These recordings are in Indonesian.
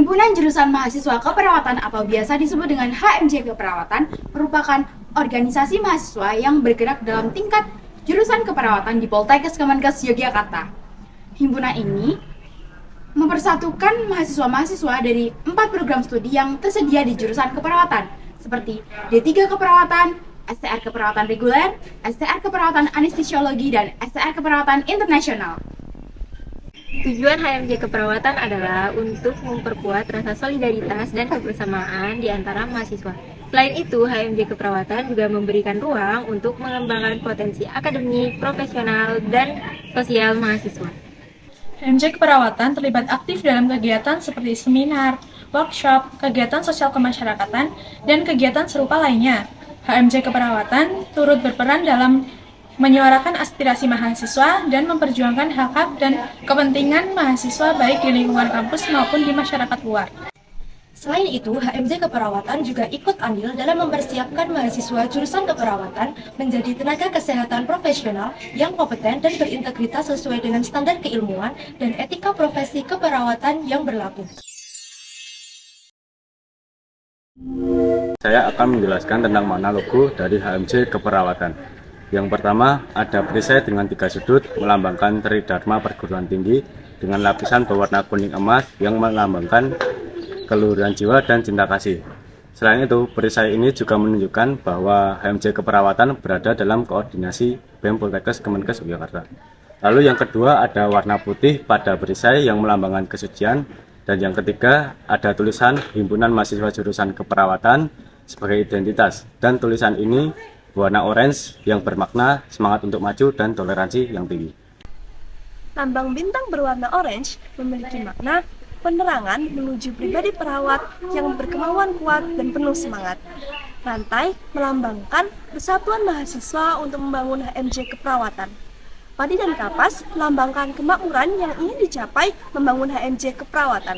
Himpunan Jurusan Mahasiswa Keperawatan atau biasa disebut dengan HMJ Keperawatan merupakan organisasi mahasiswa yang bergerak dalam tingkat jurusan keperawatan di Poltekkes Kemenkes Yogyakarta. Himpunan ini mempersatukan mahasiswa-mahasiswa dari 4 program studi yang tersedia di jurusan keperawatan, seperti D3 Keperawatan, STR Keperawatan Reguler, STR Keperawatan Anestesiologi, dan STR Keperawatan Internasional. Tujuan HMJ Keperawatan adalah untuk memperkuat rasa solidaritas dan kebersamaan di antara mahasiswa. Selain itu, HMJ Keperawatan juga memberikan ruang untuk mengembangkan potensi akademik, profesional, dan sosial mahasiswa. HMJ Keperawatan terlibat aktif dalam kegiatan seperti seminar, workshop, kegiatan sosial kemasyarakatan, dan kegiatan serupa lainnya. HMJ Keperawatan turut berperan dalam menyuarakan aspirasi mahasiswa dan memperjuangkan hak-hak dan kepentingan mahasiswa baik di lingkungan kampus maupun di masyarakat luar. Selain itu, HMJ Keperawatan juga ikut andil dalam mempersiapkan mahasiswa jurusan keperawatan menjadi tenaga kesehatan profesional yang kompeten dan berintegritas sesuai dengan standar keilmuan dan etika profesi keperawatan yang berlaku. Saya akan menjelaskan tentang makna logo dari HMJ Keperawatan. Yang pertama, ada perisai dengan 3 sudut melambangkan Tridharma perguruan tinggi dengan lapisan berwarna kuning emas yang melambangkan keluhuran jiwa dan cinta kasih. Selain itu, perisai ini juga menunjukkan bahwa HMJ Keperawatan berada dalam koordinasi BEM Poltekkes Kemenkes Yogyakarta. Lalu yang kedua, ada warna putih pada perisai yang melambangkan kesucian. Dan yang ketiga, ada tulisan Himpunan Mahasiswa Jurusan Keperawatan sebagai identitas. Dan tulisan ini warna orange yang bermakna semangat untuk maju dan toleransi yang tinggi. Lambang bintang berwarna orange memiliki makna penerangan menuju pribadi perawat yang berkemauan kuat dan penuh semangat. Rantai melambangkan persatuan mahasiswa untuk membangun HMJ Keperawatan. Padi dan kapas melambangkan kemakmuran yang ingin dicapai membangun HMJ Keperawatan.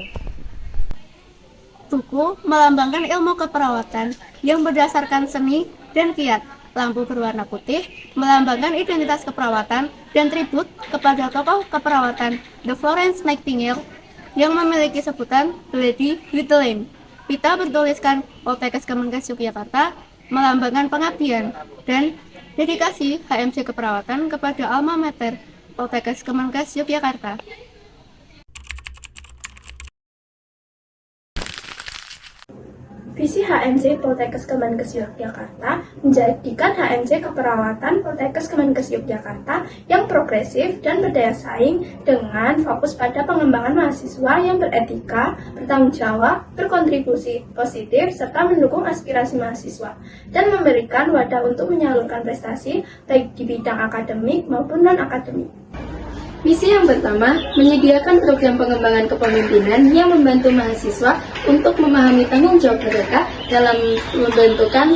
Buku melambangkan ilmu keperawatan yang berdasarkan seni dan kiat. Lampu berwarna putih melambangkan identitas keperawatan dan tribut kepada tokoh keperawatan The Florence Nightingale yang memiliki sebutan The Lady with the Lamp. Pita bertuliskan Poltekkes Kemenkes Yogyakarta melambangkan pengabdian dan dedikasi HMJ Keperawatan kepada alma mater Poltekkes Kemenkes Yogyakarta. Visi HMJ Poltekkes Kemenkes Yogyakarta menjadikan HMJ Keperawatan Poltekkes Kemenkes Yogyakarta yang progresif dan berdaya saing dengan fokus pada pengembangan mahasiswa yang beretika, bertanggung jawab, berkontribusi positif, serta mendukung aspirasi mahasiswa, dan memberikan wadah untuk menyalurkan prestasi baik di bidang akademik maupun non-akademik. Misi yang pertama, menyediakan program pengembangan kepemimpinan yang membantu mahasiswa untuk memahami tanggung jawab mereka dalam membentukkan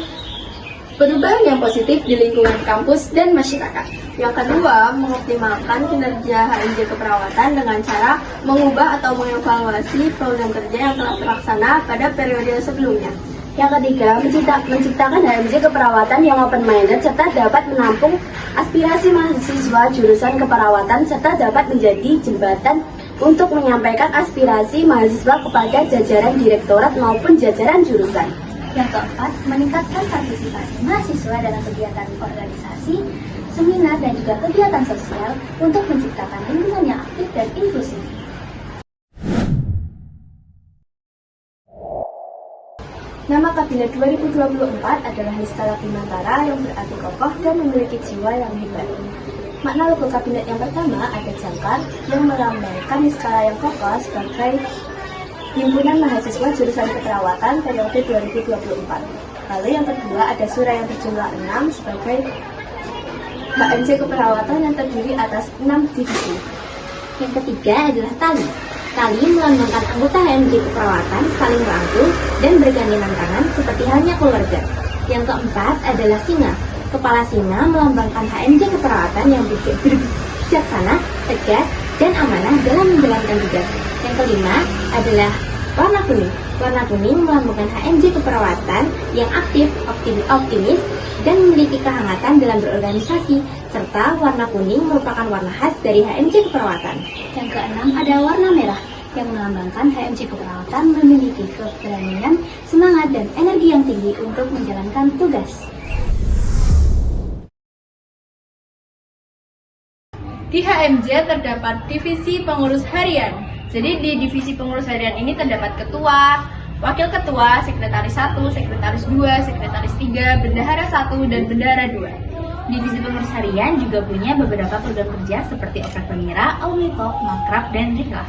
perubahan yang positif di lingkungan kampus dan masyarakat. Yang kedua, mengoptimalkan kinerja HMJ Keperawatan dengan cara mengubah atau mengevaluasi program kerja yang telah terlaksana pada periode sebelumnya. Yang ketiga, menciptakan HMJ Keperawatan yang open-minded serta dapat menampung aspirasi mahasiswa jurusan keperawatan serta dapat menjadi jembatan untuk menyampaikan aspirasi mahasiswa kepada jajaran direktorat maupun jajaran jurusan. Yang keempat, meningkatkan partisipasi mahasiswa dalam kegiatan organisasi, seminar, dan juga kegiatan sosial untuk menciptakan lingkungan yang aktif dan inklusif. Nama Kabinet 2024 adalah Niskala Bimantara yang berarti kokoh dan memiliki jiwa yang hebat. Makna logo kabinet yang pertama ada jangkar yang melambangkan Niskala yang kokoh sebagai Himpunan Mahasiswa Jurusan Keperawatan periode 2024. Lalu yang kedua ada surah yang berjumlah 6 sebagai HMJ Keperawatan yang terdiri atas 6 divisi. Yang ketiga adalah tali. Tali melambangkan anggota HMJ Keperawatan saling merangkul dan bergandengan tangan seperti halnya keluarga. Yang keempat adalah singa. Kepala singa melambangkan HMJ Keperawatan yang bijaksana, tegas, dan amanah dalam menjalankan tugas. Yang kelima adalah warna kuning. Warna kuning melambangkan HMJ Keperawatan yang aktif, optimis, dan memiliki kehangatan dalam berorganisasi, serta warna kuning merupakan warna khas dari HMJ Keperawatan. Yang keenam ada warna merah. yang melambangkan HMJ Keperawatan memiliki keberanian, semangat, dan energi yang tinggi untuk menjalankan tugas. Di HMJ terdapat divisi pengurus harian. Jadi di divisi pengurus harian ini terdapat ketua, wakil ketua, sekretaris 1, sekretaris 2, sekretaris 3, bendahara 1, dan bendahara 2. Divisi pengurus harian juga punya beberapa program kerja seperti operator mira, Omnitalk, Makrab, dan Riklah.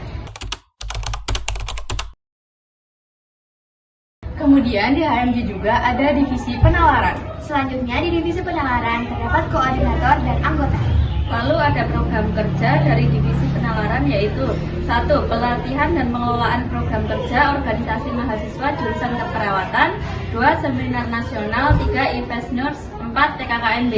Kemudian di HMJ juga ada divisi penalaran. Selanjutnya di divisi penalaran terdapat koordinator dan anggota. Lalu ada program kerja dari divisi penalaran yaitu 1. Pelatihan dan pengelolaan program kerja organisasi mahasiswa jurusan keperawatan, 2. Seminar nasional, 3. Event Nurse, 4. TKKMB.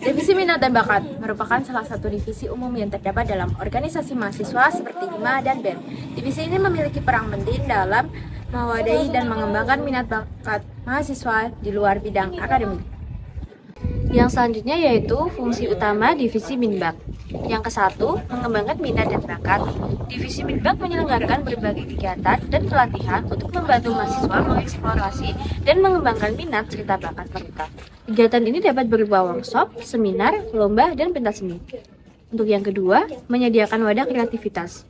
Divisi Minat dan Bakat merupakan salah satu divisi umum yang terdapat dalam organisasi mahasiswa seperti HIMA dan BEM. Divisi ini memiliki peran penting dalam mewadahi dan mengembangkan minat bakat mahasiswa di luar bidang akademik. Yang selanjutnya yaitu fungsi utama divisi Minbak. Yang ke-1, mengembangkan minat dan bakat. Divisi Minbak menyelenggarakan berbagai kegiatan dan pelatihan untuk membantu mahasiswa mengeksplorasi dan mengembangkan minat serta bakat mereka. Kegiatan ini dapat berupa workshop, seminar, lomba, dan pentas seni. Untuk yang kedua, menyediakan wadah kreativitas.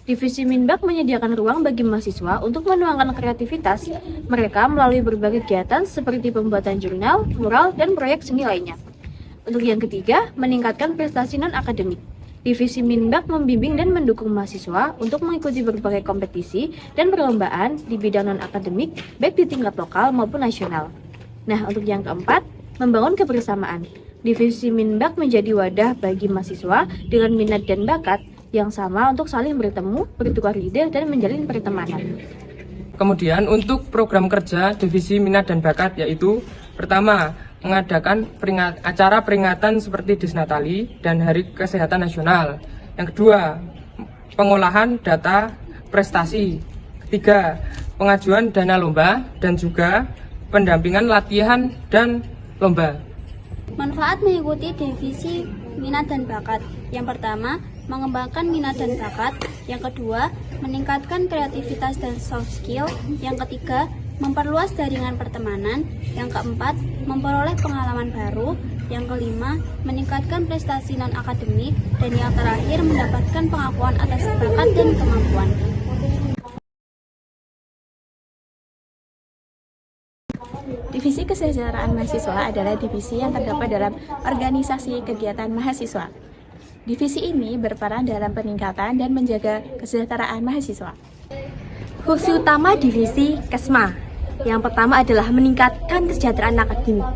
Divisi Minbak menyediakan ruang bagi mahasiswa untuk menuangkan kreativitas mereka melalui berbagai kegiatan seperti pembuatan jurnal, mural, dan proyek seni lainnya. Untuk yang ketiga, meningkatkan prestasi non-akademik. Divisi Minbak membimbing dan mendukung mahasiswa untuk mengikuti berbagai kompetisi dan perlombaan di bidang non-akademik, baik di tingkat lokal maupun nasional. Nah, untuk yang keempat, membangun kebersamaan. Divisi Minbak menjadi wadah bagi mahasiswa dengan minat dan bakat yang sama untuk saling bertemu, bertukar ide, dan menjalin pertemanan. Kemudian untuk program kerja divisi minat dan bakat yaitu pertama, mengadakan acara peringatan seperti Disnatali dan Hari Kesehatan Nasional. Yang kedua, pengolahan data prestasi. Ketiga, pengajuan dana lomba dan juga pendampingan latihan dan lomba. Manfaat mengikuti divisi minat dan bakat. Yang pertama, mengembangkan minat dan bakat. Yang kedua, meningkatkan kreativitas dan soft skill. Yang ketiga, memperluas jaringan pertemanan. Yang keempat, memperoleh pengalaman baru. Yang kelima, meningkatkan prestasi non-akademik. Dan yang terakhir, mendapatkan pengakuan atas bakat dan kemampuan. Divisi Kesejahteraan Mahasiswa adalah divisi yang terdapat dalam organisasi kegiatan mahasiswa. Divisi ini berperan dalam peningkatan dan menjaga kesejahteraan mahasiswa. Fungsi utama divisi KESMA. Yang pertama adalah meningkatkan kesejahteraan akademik.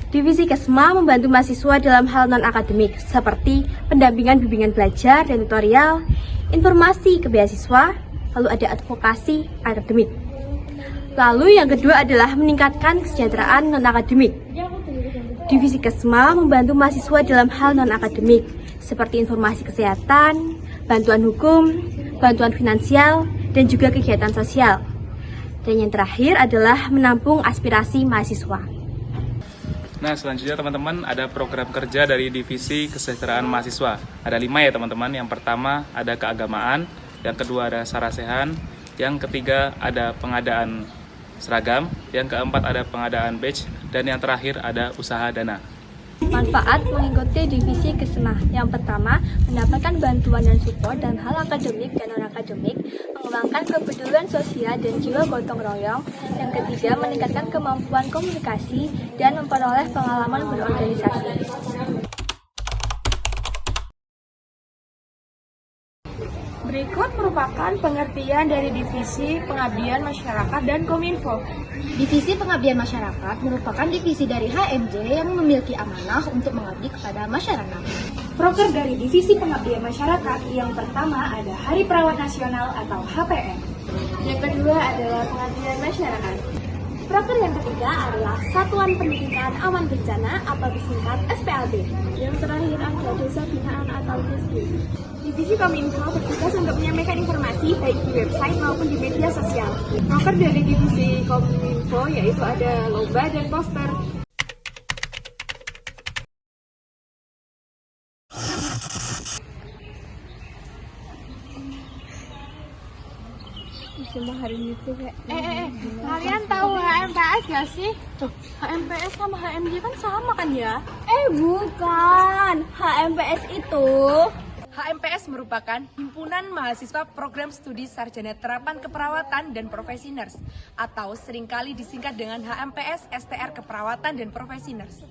Divisi KESMA membantu mahasiswa dalam hal non-akademik seperti pendampingan bimbingan belajar dan tutorial, informasi ke beasiswa, lalu ada advokasi akademik. Lalu yang kedua adalah meningkatkan kesejahteraan non-akademik. Divisi KESMA membantu mahasiswa dalam hal non-akademik seperti informasi kesehatan, bantuan hukum, bantuan finansial, dan juga kegiatan sosial. Dan yang terakhir adalah menampung aspirasi mahasiswa. Nah, selanjutnya teman-teman ada program kerja dari Divisi Kesejahteraan Mahasiswa. Ada 5 ya teman-teman. Yang pertama ada keagamaan, yang kedua ada sarasehan, yang ketiga ada pengadaan seragam, yang keempat ada pengadaan badge, dan yang terakhir ada usaha dana. Manfaat mengikuti divisi KESMA. Yang pertama, mendapatkan bantuan dan support dalam hal akademik dan non-akademik, mengembangkan kepedulian sosial dan jiwa gotong royong. Yang ketiga, meningkatkan kemampuan komunikasi dan memperoleh pengalaman berorganisasi. Berikut merupakan pengertian dari Divisi Pengabdian Masyarakat dan Kominfo. Divisi Pengabdian Masyarakat merupakan divisi dari HMJ yang memiliki amanah untuk mengabdi kepada masyarakat. Proker dari Divisi Pengabdian Masyarakat yang pertama ada Hari Perawat Nasional atau HPN. Yang kedua adalah Pengabdian Masyarakat. Proker yang ketiga adalah Satuan Pendidikan Aman Bencana atau disingkat SPAB. Yang terakhir ada Desa Binaan atau DESB. Divisi Kominfo bertugas untuk menyampaikan informasi baik di website maupun di media sosial. Proker dari Divisi Kominfo yaitu ada lomba dan poster. cuma hari ini tuh kayak Kalian tahu HMPS gak sih? HMPS sama HMJ kan sama kan ya? Bukan. HMPS itu HMPS merupakan Himpunan Mahasiswa Program Studi Sarjana Terapan Keperawatan dan Profesi Nurse atau seringkali disingkat dengan HMPS STR Keperawatan dan Profesi Nurse.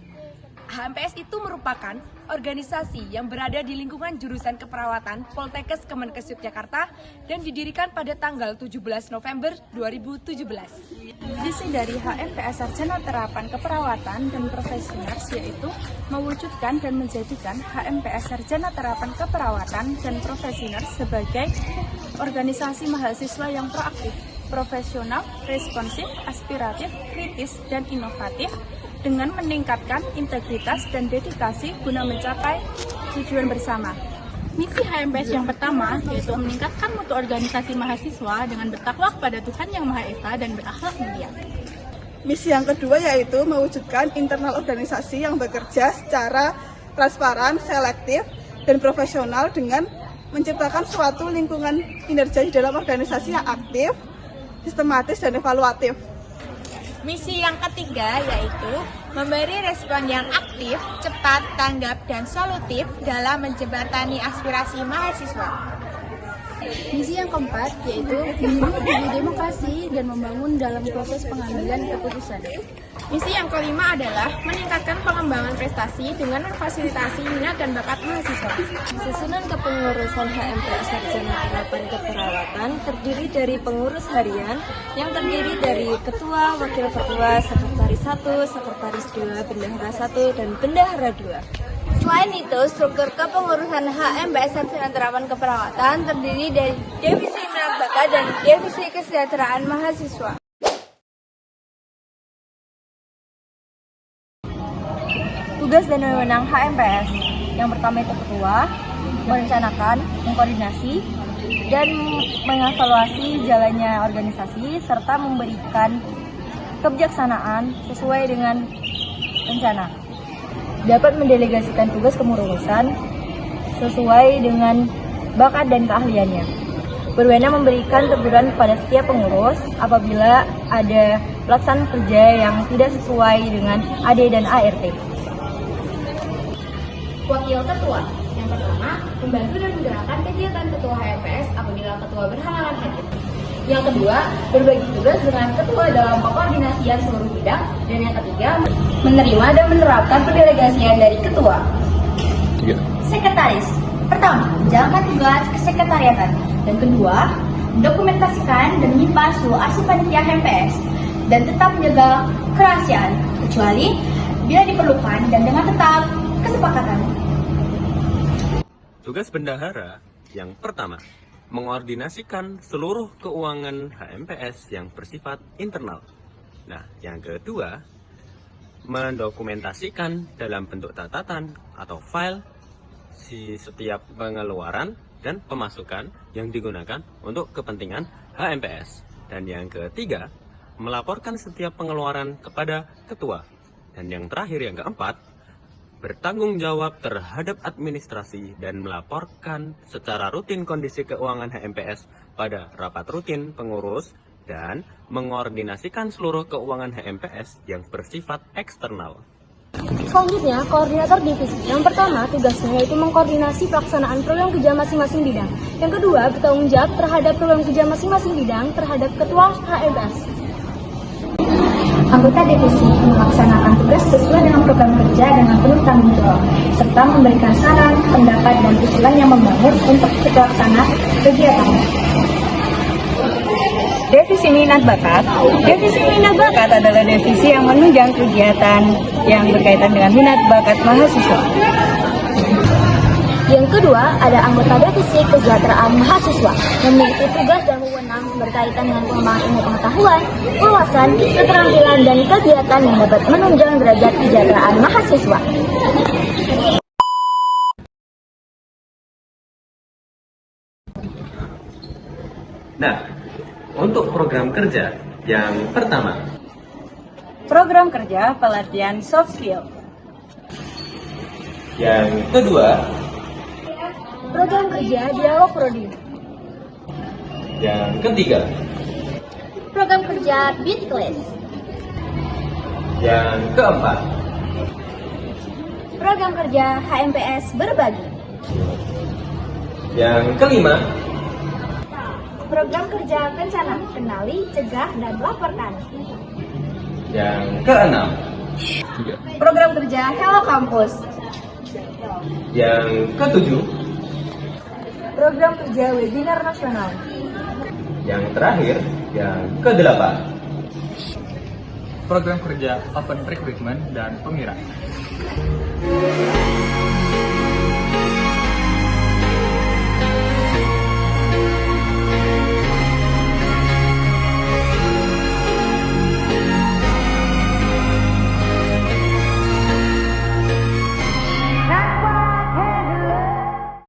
HMPS itu merupakan organisasi yang berada di lingkungan jurusan keperawatan Poltekkes Kemenkes Yogyakarta dan didirikan pada tanggal 17 November 2017. Visi dari HMPS Sarjana Terapan Keperawatan dan Profesi Nurse yaitu mewujudkan dan menjadikan HMPS Sarjana Terapan Keperawatan dan Profesi Nurse sebagai organisasi mahasiswa yang proaktif, profesional, responsif, aspiratif, kritis, dan inovatif dengan meningkatkan integritas dan dedikasi guna mencapai tujuan bersama. Misi HMPS yang pertama yaitu meningkatkan mutu organisasi mahasiswa dengan bertakwa kepada Tuhan Yang Maha Esa dan berakhlak mulia. Misi yang kedua yaitu mewujudkan internal organisasi yang bekerja secara transparan, selektif, dan profesional dengan menciptakan suatu lingkungan kinerja di dalam organisasi yang aktif, sistematis, dan evaluatif. Misi yang ketiga yaitu memberi respon yang aktif, cepat, tanggap, dan solutif dalam menjembatani aspirasi mahasiswa. misi yang keempat yaitu menjadi demokrasi dan membangun dalam proses pengambilan keputusan. Misi yang kelima adalah meningkatkan pengembangan prestasi dengan memfasilitasi minat dan bakat mahasiswa. Susunan kepengurusan HMPS Sarjana Terapan Keperawatan terdiri dari pengurus harian yang terdiri dari ketua, wakil ketua, sekretaris 1, sekretaris 2, bendahara 1, dan bendahara 2. Selain itu, struktur kepengurusan HMPS Sarjana Terapan Keperawatan terdiri dari divisi minat bakat dan divisi kesejahteraan mahasiswa. Tugas dan wewenang HMPS yang pertama itu ketua, merencanakan, mengkoordinasi, dan mengevaluasi jalannya organisasi serta memberikan kebijaksanaan sesuai dengan rencana. Dapat mendelegasikan tugas kepengurusan sesuai dengan bakat dan keahliannya. Berwenang memberikan teguran kepada setiap pengurus apabila ada pelaksanaan kerja yang tidak sesuai dengan AD dan ART. Wakil ketua yang pertama membantu dan menggerakkan kegiatan ketua HMPS apabila ketua berhalangan hadir. Yang kedua, berbagi tugas dengan ketua dalam koordinasian seluruh bidang. Dan yang ketiga, menerima dan menerapkan pendelegasian dari ketua. Sekretaris, pertama, menjalankan tugas kesekretariatan. Dan kedua, mendokumentasikan dan menyimpan seluruh arsip panitia HMPS dan tetap menjaga kerahasiaan, kecuali bila diperlukan dan dengan tetap kesepakatan. Tugas bendahara yang pertama, mengordinasikan seluruh keuangan HMPS yang bersifat internal. Nah, yang kedua, mendokumentasikan dalam bentuk catatan atau file si setiap pengeluaran dan pemasukan yang digunakan untuk kepentingan HMPS. Dan yang ketiga, melaporkan setiap pengeluaran kepada ketua. Dan yang terakhir, yang keempat, bertanggung jawab terhadap administrasi dan melaporkan secara rutin kondisi keuangan HMPS pada rapat rutin pengurus dan mengordinasikan seluruh keuangan HMPS yang bersifat eksternal. Selanjutnya, koordinator divisi. Yang pertama, tugasnya yaitu mengkoordinasi pelaksanaan program kerja masing-masing bidang. Yang kedua, bertanggung jawab terhadap program kerja masing-masing bidang terhadap ketua HMPS. Anggota divisi melaksanakan tugas sesuai dengan program kerja dengan penuh tanggung jawab, serta memberikan saran, pendapat, dan usulan yang membangun untuk pelaksanaan kegiatan. Divisi minat bakat. Divisi minat bakat adalah divisi yang menunjang kegiatan yang berkaitan dengan minat bakat mahasiswa. Yang kedua, ada anggota divisi kesejahteraan mahasiswa yang memiliki tugas dan wewenang berkaitan dengan pengembangan ilmu pengetahuan, wawasan, keterampilan, dan kegiatan yang dapat menunjang derajat kesejahteraan mahasiswa. Nah, untuk program kerja yang pertama, Program kerja pelatihan soft skill. yang kedua, Program kerja dialog prodi. yang ketiga, Program kerja Beat Class. Yang keempat, Program kerja HMPS Berbagi. yang kelima, Program kerja Kencana, Kenali, Cegah, dan Laporkan. yang keenam, Program kerja Hello Kampus. yang ketujuh, Program kerja Webinar Nasional. yang terakhir, yang kedelapan. Program kerja Open Recruitment dan Pengiraan.